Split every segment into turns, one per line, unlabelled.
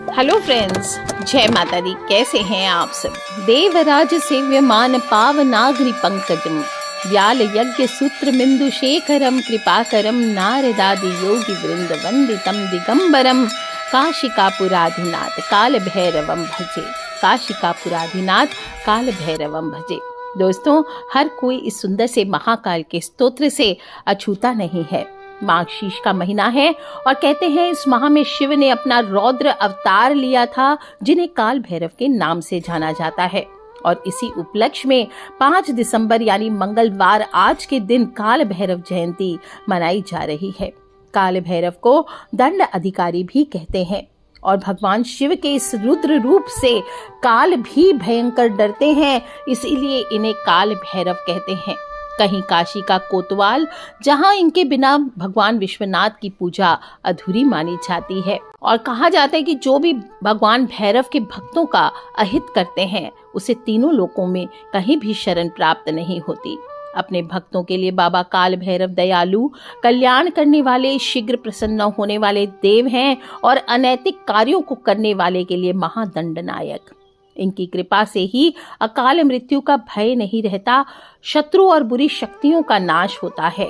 Hello friends, जय माता दी। कैसे हैं आप सब। देवराज सेव्यमान पावनाग्रि पंकजम व्याल यज्ञ सूत्र बिंदु शेखरम कृपाकरम नारदादि योगी वृंद वंदितम दिगंबरम काशिकापुराधिनाथ काल भैरवम भजे। काशिकापुराधिनाथ काल भैरवम भजे। दोस्तों, हर कोई इस सुंदर से महाकाल के स्तोत्र से अछूता नहीं है। माघशीष का महीना है और कहते हैं इस माह में शिव ने अपना रौद्र अवतार लिया था, जिन्हें काल भैरव के नाम से जाना जाता है। और इसी उपलक्ष्य में 5 दिसंबर यानी मंगलवार आज के दिन काल भैरव जयंती मनाई जा रही है। काल भैरव को दंड अधिकारी भी कहते हैं और भगवान शिव के इस रुद्र रूप से काल भी भयंकर डरते हैं, इसीलिए इन्हें काल भैरव कहते हैं। कहीं काशी का कोतवाल, जहां इनके बिना भगवान विश्वनाथ की पूजा अधूरी मानी जाती है। और कहा जाता है कि जो भी भगवान भैरव के भक्तों का अहित करते हैं उसे तीनों लोकों में कहीं भी शरण प्राप्त नहीं होती। अपने भक्तों के लिए बाबा काल भैरव दयालु, कल्याण करने वाले, शीघ्र प्रसन्न होने वाले देव हैं और अनैतिक कार्यों को करने वाले के लिए महादंडनायक। इनकी कृपा से ही अकाल मृत्यु का भय नहीं रहता, शत्रु और बुरी शक्तियों का नाश होता है।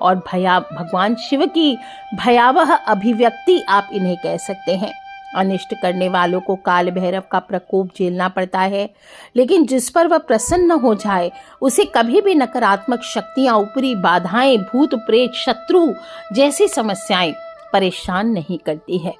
और भगवान शिव की भयावह अभिव्यक्ति आप इन्हें कह सकते हैं। अनिष्ट करने वालों को काल भैरव का प्रकोप झेलना पड़ता है, लेकिन जिस पर वह प्रसन्न हो जाए उसे कभी भी नकारात्मक शक्तियां, ऊपरी बाधाएं, भूत प्रेत, शत्रु जैसी समस्याएं परेशान नहीं करती है।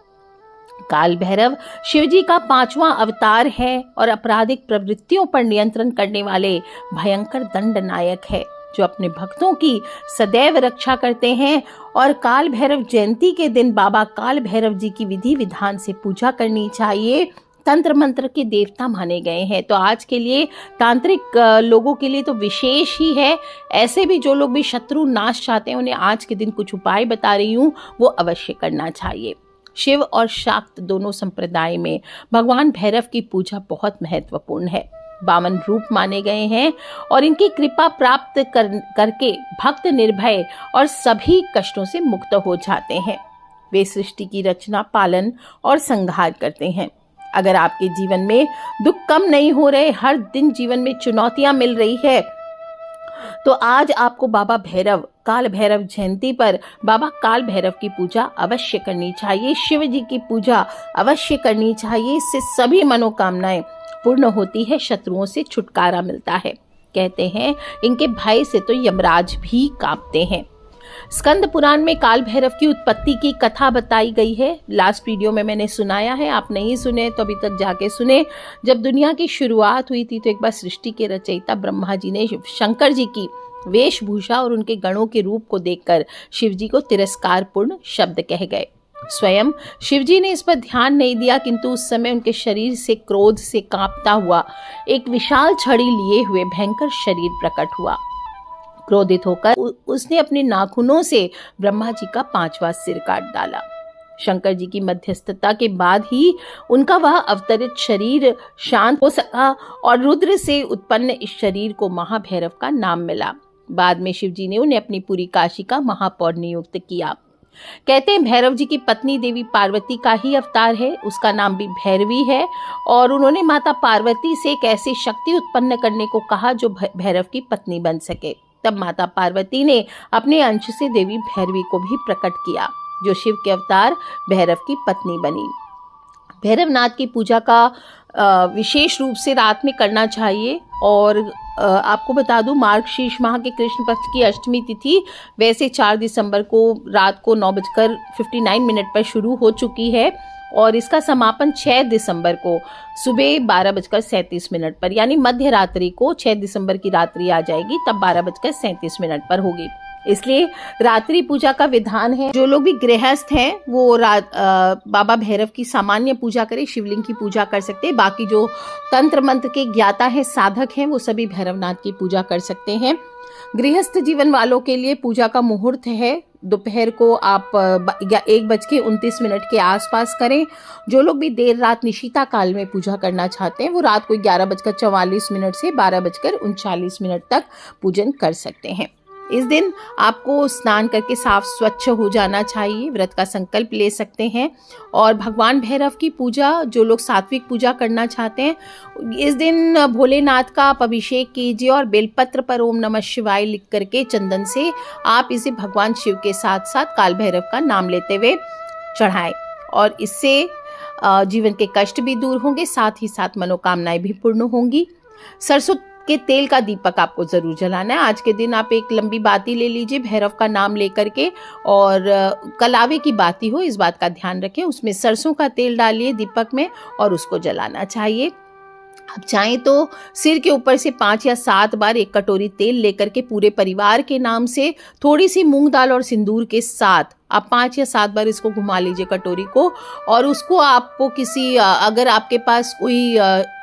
काल भैरव शिवजी का 5वां अवतार है और आपराधिक प्रवृत्तियों पर नियंत्रण करने वाले भयंकर दंडनायक है, जो अपने भक्तों की सदैव रक्षा करते हैं। और काल भैरव जयंती के दिन बाबा काल भैरव जी की विधि विधान से पूजा करनी चाहिए। तंत्र मंत्र के देवता माने गए हैं, तो आज के लिए तांत्रिक लोगों के लिए तो विशेष ही है। ऐसे भी जो लोग भी शत्रु नाश चाहते हैं उन्हें आज के दिन कुछ उपाय बता रही हूँ, वो अवश्य करना चाहिए। शिव और शाक्त दोनों संप्रदाय में भगवान भैरव की पूजा बहुत महत्वपूर्ण है। 52 रूप माने गए हैं और इनकी कृपा प्राप्त करके भक्त निर्भय और सभी कष्टों से मुक्त हो जाते हैं। वे सृष्टि की रचना, पालन और संहार करते हैं। अगर आपके जीवन में दुख कम नहीं हो रहे, हर दिन जीवन में चुनौतियां मिल रही है, तो आज आपको बाबा भैरव, काल भैरव जयंती पर बाबा काल भैरव की पूजा अवश्य करनी चाहिए। शिव जी की पूजा अवश्य करनी चाहिए। इससे सभी मनोकामनाएं पूर्ण होती है, शत्रुओं से छुटकारा मिलता है। कहते हैं इनके भय से तो यमराज भी कांपते हैं। स्कंद पुराण में काल भैरव की उत्पत्ति की कथा बताई गई है। लास्ट वीडियो में मैंने सुनाया है, आप नहीं सुने तो अभी तक जाके सुने। जब दुनिया की शुरुआत हुई थी तो एक बार सृष्टि के रचयिता ब्रह्मा जी ने शंकर जी की वेशभूषा और उनके गणों के रूप को देखकर शिव जी को तिरस्कारपूर्ण शब्द कह गए। स्वयं शिव जी ने इस पर ध्यान नहीं दिया, किंतु उस समय उनके शरीर से क्रोध से कांपता हुआ एक विशाल छड़ी लिए हुए भयंकर शरीर प्रकट हुआ। क्रोधित होकर उसने अपने नाखूनों से ब्रह्मा जी का 5वां सिर काट डाला। शंकर जी की मध्यस्थता के बाद ही उनका वह अवतरित शरीर शांत हो सका और रुद्र से उत्पन्न इस शरीर को महाभैरव का नाम मिला। बाद में शिव जी ने उन्हें अपनी पूरी काशी का महापौर नियुक्त किया। कहते हैं भैरव जी की पत्नी देवी पार्वती का ही अवतार है, उसका नाम भी भैरवी है। और उन्होंने माता पार्वती से एक ऐसी शक्ति उत्पन्न करने को कहा जो भैरव की पत्नी बन सके। तब माता पार्वती ने अपने अंश से देवी भैरवी को भी प्रकट किया, जो शिव के अवतार भैरव की पत्नी बनी। भैरवनाथ की पूजा का विशेष रूप से रात में करना चाहिए। और आपको बता दूं, मार्गशीर्ष माह के कृष्ण पक्ष की अष्टमी तिथि वैसे 4 दिसंबर को रात को 9:59 पर शुरू हो चुकी है और इसका समापन 6 दिसंबर को सुबह 12:37 पर, यानी मध्य रात्रि को 6 दिसंबर की रात्रि आ जाएगी, तब 12:37 पर होगी। इसलिए रात्रि पूजा का विधान है। जो लोग भी गृहस्थ हैं वो बाबा भैरव की सामान्य पूजा करें, शिवलिंग की पूजा कर सकते हैं। बाकी जो तंत्र मंत्र के ज्ञाता हैं, साधक हैं, वो सभी भैरवनाथ की पूजा कर सकते हैं। गृहस्थ जीवन वालों के लिए पूजा का मुहूर्त है दोपहर को आप 1:29 के आसपास करें। जो लोग भी देर रात निशीता काल में पूजा करना चाहते हैं वो रात को 11:44 से 12:39 तक पूजन कर सकते हैं। इस दिन आपको स्नान करके साफ स्वच्छ हो जाना चाहिए, व्रत का संकल्प ले सकते हैं। और भगवान भैरव की पूजा, जो लोग सात्विक पूजा करना चाहते हैं, इस दिन भोलेनाथ का आप अभिषेक कीजिए और बेलपत्र पर ओम नमः शिवाय लिख करके चंदन से आप इसे भगवान शिव के साथ साथ काल भैरव का नाम लेते हुए चढ़ाएं। और इससे जीवन के कष्ट भी दूर होंगे, साथ ही साथ मनोकामनाएं भी पूर्ण होंगी। सरसों के तेल का दीपक आपको जरूर जलाना है। आज के दिन आप एक लंबी बाती ले लीजिए भैरव का नाम लेकर के, और कलावे की बाती हो, इस बात का ध्यान रखें। उसमें सरसों का तेल डालिए दीपक में और उसको जलाना चाहिए। आप चाहें तो सिर के ऊपर से 5 या 7 बार एक कटोरी तेल लेकर के पूरे परिवार के नाम से थोड़ी सी मूंग दाल और सिंदूर के साथ आप 5 या 7 बार इसको घुमा लीजिए कटोरी को। और उसको आपको किसी अगर आपके पास कोई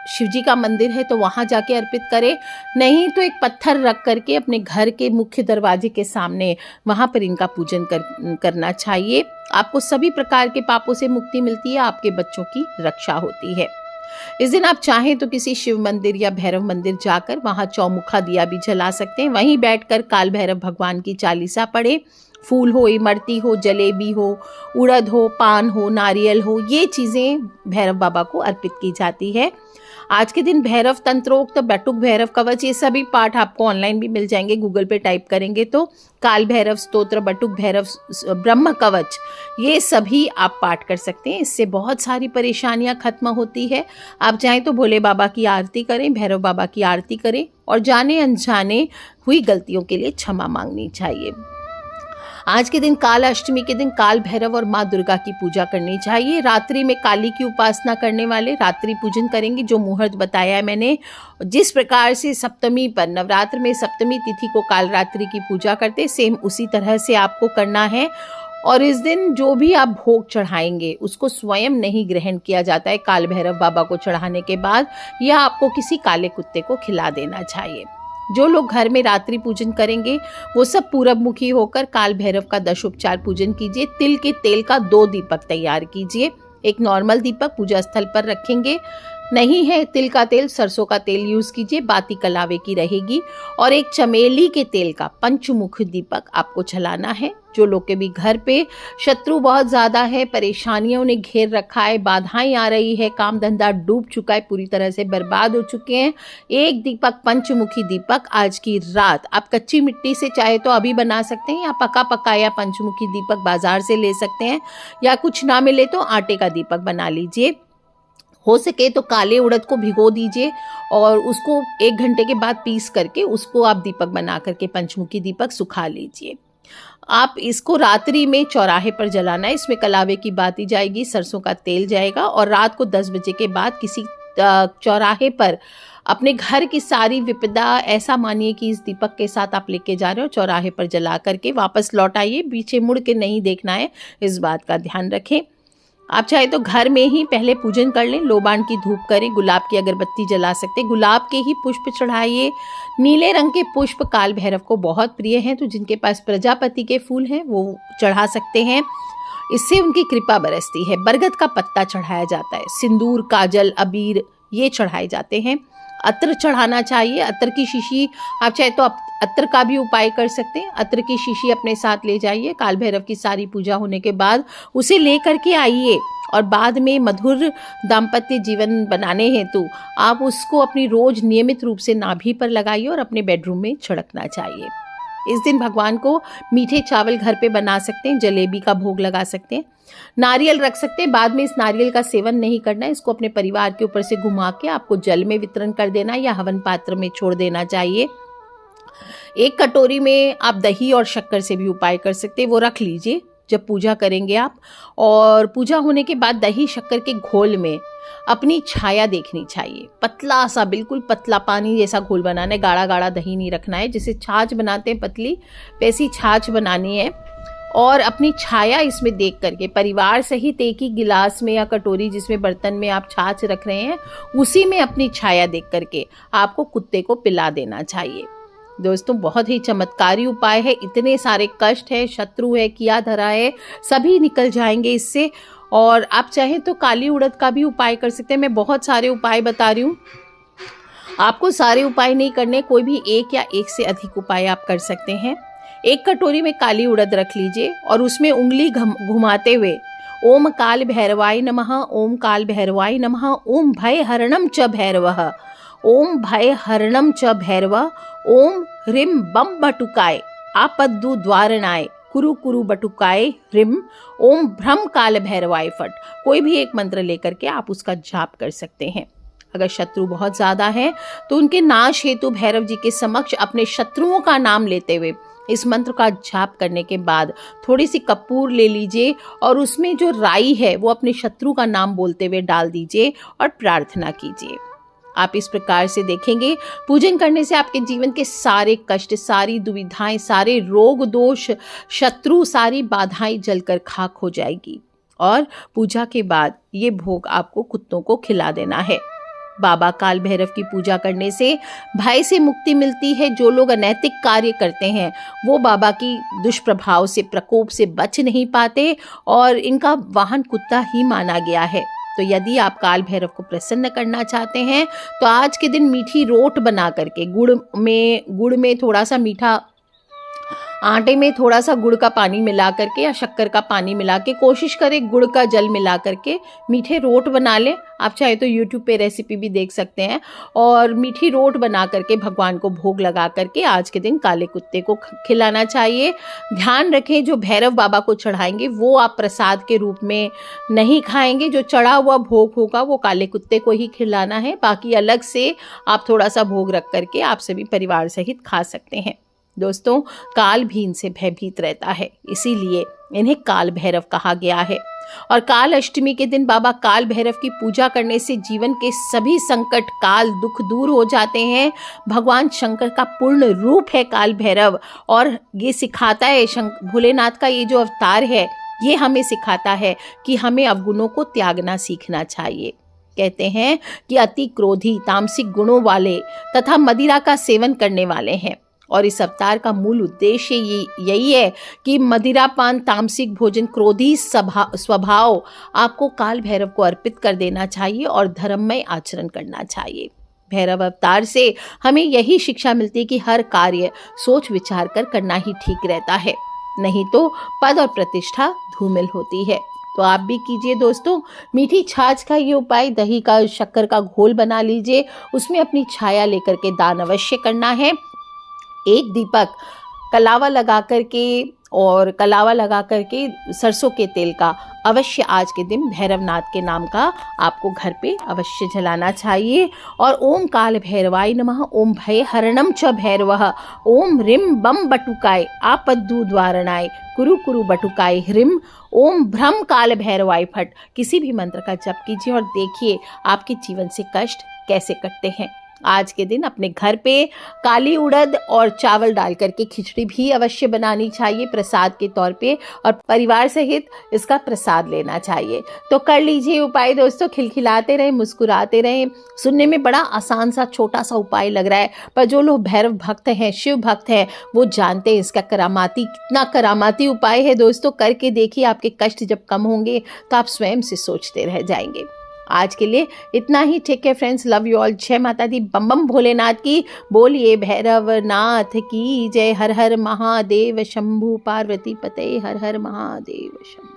शिवजी का मंदिर है तो वहां जाके अर्पित करें, नहीं तो एक पत्थर रख करके अपने घर के मुख्य दरवाजे के सामने वहां पर इनका पूजन करना चाहिए। आपको सभी प्रकार के पापों से मुक्ति मिलती है, आपके बच्चों की रक्षा होती है। इस दिन आप चाहें तो किसी शिव मंदिर या भैरव मंदिर जाकर वहां चौमुखा दिया भी जला सकते हैं। वहीं बैठकर काल भैरव भगवान की चालीसा पढ़े। फूल हो, इमरती हो, जलेबी हो, उड़द हो, पान हो, नारियल हो, ये चीजें भैरव बाबा को अर्पित की जाती है। आज के दिन भैरव तंत्रोक्त, बटुक भैरव कवच, ये सभी पाठ आपको ऑनलाइन भी मिल जाएंगे, गूगल पे टाइप करेंगे तो। काल भैरव स्तोत्र, बटुक भैरव, ब्रह्म कवच, ये सभी आप पाठ कर सकते हैं। इससे बहुत सारी परेशानियां खत्म होती है। आप चाहें तो भोले बाबा की आरती करें, भैरव बाबा की आरती करें, और जाने अनजाने हुई गलतियों के लिए क्षमा मांगनी चाहिए। आज के दिन काल अष्टमी के दिन काल भैरव और माँ दुर्गा की पूजा करनी चाहिए। रात्रि में काली की उपासना करने वाले रात्रि पूजन करेंगे, जो मुहूर्त बताया है मैंने। जिस प्रकार से सप्तमी पर, नवरात्र में सप्तमी तिथि को काल रात्रि की पूजा करते, सेम उसी तरह से आपको करना है। और इस दिन जो भी आप भोग चढ़ाएंगे उसको स्वयं नहीं ग्रहण किया जाता है। काल भैरव बाबा को चढ़ाने के बाद यह आपको किसी काले कुत्ते को खिला देना चाहिए। जो लोग घर में रात्रि पूजन करेंगे वो सब पूरब मुखी होकर काल भैरव का दशोपचार पूजन कीजिए। तिल के तेल का 2 दीपक तैयार कीजिए। एक नॉर्मल दीपक पूजा स्थल पर रखेंगे, नहीं है तिल का तेल, सरसों का तेल यूज कीजिए, बाती कलावे की रहेगी। और एक चमेली के तेल का पंचमुख दीपक आपको जलाना है। जो लोग के भी घर पे शत्रु बहुत ज्यादा है, परेशानियों ने घेर रखा है, बाधाएं आ रही है, काम धंधा डूब चुका है, पूरी तरह से बर्बाद हो चुके हैं, एक दीपक, पंचमुखी दीपक आज की रात आप कच्ची मिट्टी से चाहे तो अभी बना सकते हैं, या पका पकाया पंचमुखी दीपक बाजार से ले सकते हैं, या कुछ ना मिले तो आटे का दीपक बना लीजिए। हो सके तो काले उड़द को भिगो दीजिए और उसको 1 घंटे के बाद पीस करके उसको आप दीपक बना करके पंचमुखी दीपक सुखा लीजिए। आप इसको रात्रि में चौराहे पर जलाना है। इसमें कलावे की बाती जाएगी, सरसों का तेल जाएगा, और रात को 10 बजे के बाद किसी चौराहे पर अपने घर की सारी विपदा, ऐसा मानिए कि इस दीपक के साथ आप लेके जा रहे हो, चौराहे पर जला करके वापस लौट आइए। पीछे मुड़ के नहीं देखना है, इस बात का ध्यान रखें। आप चाहे तो घर में ही पहले पूजन कर लें, लोबान की धूप करें, गुलाब की अगरबत्ती जला सकते, गुलाब के ही पुष्प चढ़ाइए। नीले रंग के पुष्प काल भैरव को बहुत प्रिय हैं, तो जिनके पास प्रजापति के फूल हैं वो चढ़ा सकते हैं, इससे उनकी कृपा बरसती है। बरगद का पत्ता चढ़ाया जाता है, सिंदूर, काजल, अबीर ये चढ़ाए जाते हैं। अत्र चढ़ाना चाहिए, अत्र की शीशी, आप चाहे तो अत्र का भी उपाय कर सकते हैं। अत्र की शीशी अपने साथ ले जाइए, काल भैरव की सारी पूजा होने के बाद उसे ले करके आइए, और बाद में मधुर दाम्पत्य जीवन बनाने हेतु आप उसको अपनी रोज नियमित रूप से नाभि पर लगाइए और अपने बेडरूम में छिड़कना चाहिए। इस दिन भगवान को मीठे चावल घर पे बना सकते हैं, जलेबी का भोग लगा सकते हैं, नारियल रख सकते हैं। बाद में इस नारियल का सेवन नहीं करना है, इसको अपने परिवार के ऊपर से घुमा के आपको जल में वितरण कर देना या हवन पात्र में छोड़ देना चाहिए। एक कटोरी में आप दही और शक्कर से भी उपाय कर सकते हैं, वो रख लीजिए जब पूजा करेंगे आप। और पूजा होने के बाद दही शक्कर के घोल में अपनी छाया देखनी चाहिए। पतला सा, बिल्कुल पतला पानी जैसा घोल बनाना है, गाढ़ा गाढ़ा दही नहीं रखना है। जैसे छाछ बनाते हैं पतली, वैसी छाछ बनानी है। और अपनी छाया इसमें देख करके परिवार सहित एक ही गिलास में या कटोरी, जिसमें बर्तन में आप छाछ रख रहे हैं, उसी में अपनी छाया देख करके आपको कुत्ते को पिला देना चाहिए। दोस्तों बहुत ही चमत्कारी उपाय है। इतने सारे कष्ट है, शत्रु है, किया धरा है, सभी निकल जाएंगे इससे। और आप चाहें तो काली उड़द का भी उपाय कर सकते हैं। मैं बहुत सारे उपाय बता रही हूँ, आपको सारे उपाय नहीं करने, कोई भी एक या एक से अधिक उपाय आप कर सकते हैं। एक कटोरी में काली उड़द रख लीजिए और उसमें उंगली घुमाते हुए ओम काल भैरवाय नमः, ओम काल भैरवाय नमः, ओम भय हरणम च भैरवः, ओम भय हरणम च भैरवः, ओम ह्रीम बम बटुकाय आपद्दु द्वारणाय कुरु कुरु बटुकाय ह्रीम, ओम भ्रम काल भैरवाय फट। कोई भी एक मंत्र लेकर के आप उसका जाप कर सकते हैं। अगर शत्रु बहुत ज्यादा है तो उनके नाश हेतु भैरव जी के समक्ष अपने शत्रुओं का नाम लेते हुए इस मंत्र का जाप करने के बाद थोड़ी सी कपूर ले लीजिए और उसमें जो राई है वो अपने शत्रु का नाम बोलते हुए डाल दीजिए और प्रार्थना कीजिए। आप इस प्रकार से देखेंगे पूजन करने से आपके जीवन के सारे कष्ट, सारी दुविधाएं, सारे रोग दोष, शत्रु, सारी बाधाएं जलकर खाक हो जाएगी। और पूजा के बाद ये भोग आपको कुत्तों को खिला देना है। बाबा काल भैरव की पूजा करने से भय से मुक्ति मिलती है। जो लोग अनैतिक कार्य करते हैं वो बाबा की दुष्प्रभाव से, प्रकोप से बच नहीं पाते और इनका वाहन कुत्ता ही माना गया है। तो यदि आप काल भैरव को प्रसन्न करना चाहते हैं तो आज के दिन मीठी रोट बना करके गुड़ में थोड़ा सा मीठा, आटे में थोड़ा सा गुड़ का पानी मिला करके या शक्कर का पानी मिला के कोशिश करें गुड़ का जल मिला करके मीठे रोट बना लें। आप चाहे तो यूट्यूब पे रेसिपी भी देख सकते हैं और मीठी रोट बना करके भगवान को भोग लगा करके आज के दिन काले कुत्ते को खिलाना चाहिए। ध्यान रखें जो भैरव बाबा को चढ़ाएंगे वो आप प्रसाद के रूप में नहीं खाएंगे। जो चढ़ा हुआ भोग होगा वो काले कुत्ते को ही खिलाना है। बाकी अलग से आप थोड़ा सा भोग रख करके आप सभी परिवार सहित खा सकते हैं। दोस्तों, काल भी इनसे भयभीत रहता है, इसीलिए इन्हें काल भैरव कहा गया है। और काल अष्टमी के दिन बाबा काल भैरव की पूजा करने से जीवन के सभी संकट, काल, दुख दूर हो जाते हैं। भगवान शंकर का पूर्ण रूप है काल भैरव और ये सिखाता है, भोलेनाथ का ये जो अवतार है ये हमें सिखाता है कि हमें अवगुणों को त्यागना सीखना चाहिए। कहते हैं कि अति क्रोधी, तामसिक गुणों वाले तथा मदिरा का सेवन करने वाले हैं और इस अवतार का मूल उद्देश्य यही है कि मदिरापान, तामसिक भोजन, क्रोधी स्वभाव आपको काल भैरव को अर्पित कर देना चाहिए और धर्ममय आचरण करना चाहिए। भैरव अवतार से हमें यही शिक्षा मिलती है कि हर कार्य सोच विचार कर करना ही ठीक रहता है, नहीं तो पद और प्रतिष्ठा धूमिल होती है। तो आप भी कीजिए दोस्तों। मीठी छाछ का ये उपाय, दही का, शक्कर का घोल बना लीजिए, उसमें अपनी छाया लेकर के दान अवश्य करना है। एक दीपक कलावा लगा करके सरसों के तेल का अवश्य आज के दिन भैरवनाथ के नाम का आपको घर पे अवश्य जलाना चाहिए। और ओम काल भैरवाय नमः, ओम भय हरणम च भैरवः, ओम ह्रीम बम बटुकाय आपद्दु द्वारणाय कुरु कुरु बटुकाय ह्रीम, ओम भ्रम काल भैरवाय फट। किसी भी मंत्र का जप कीजिए और देखिए आपके जीवन से कष्ट कैसे कटते हैं। आज के दिन अपने घर पे काली उड़द और चावल डाल करके खिचड़ी भी अवश्य बनानी चाहिए प्रसाद के तौर पे और परिवार सहित इसका प्रसाद लेना चाहिए। तो कर लीजिए उपाय दोस्तों, खिलखिलाते रहें, मुस्कुराते रहें। सुनने में बड़ा आसान सा छोटा सा उपाय लग रहा है, पर जो लोग भैरव भक्त हैं, शिव भक्त हैं, वो जानते हैं इसका कितना करामाती उपाय है। दोस्तों करके देखिए, आपके कष्ट जब कम होंगे तो आप स्वयं से सोचते रह जाएंगे। आज के लिए इतना ही। Take care friends, love you all. जय माता दी, बम बम भोलेनाथ की। बोलिए भैरवनाथ की जय। हर हर महादेव शंभु, पार्वती पते हर हर महादेव शंभु।